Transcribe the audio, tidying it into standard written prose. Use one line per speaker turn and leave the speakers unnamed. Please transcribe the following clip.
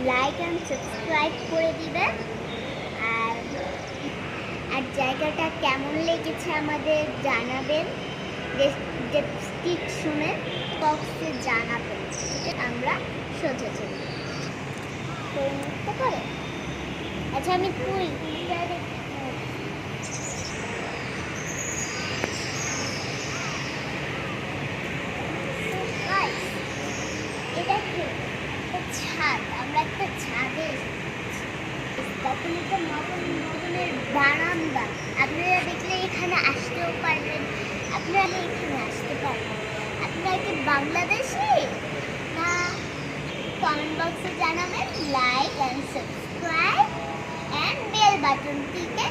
Like and subscribe করে দিবেন। আর আর জায়গাটা কেমন লেগেছে আমাদের জানাবেন, ডেসক্রিপশনে বক্সে জানাবেন। আমরা সোজা চলি করে নিতে পারে। আচ্ছা আমি তুই এটা কি ছাদ, আমরা একটা ছাদে মদনের বারান্দা। আপনারা দেখলে এখানে আসতেও পারবেন, আপনারা এখানে আসতে পারবেন। আপনারা কি বাংলাদেশে না? কমেন্ট বক্সে জানাবেন। Like and subscribe and bell বাটনটিকে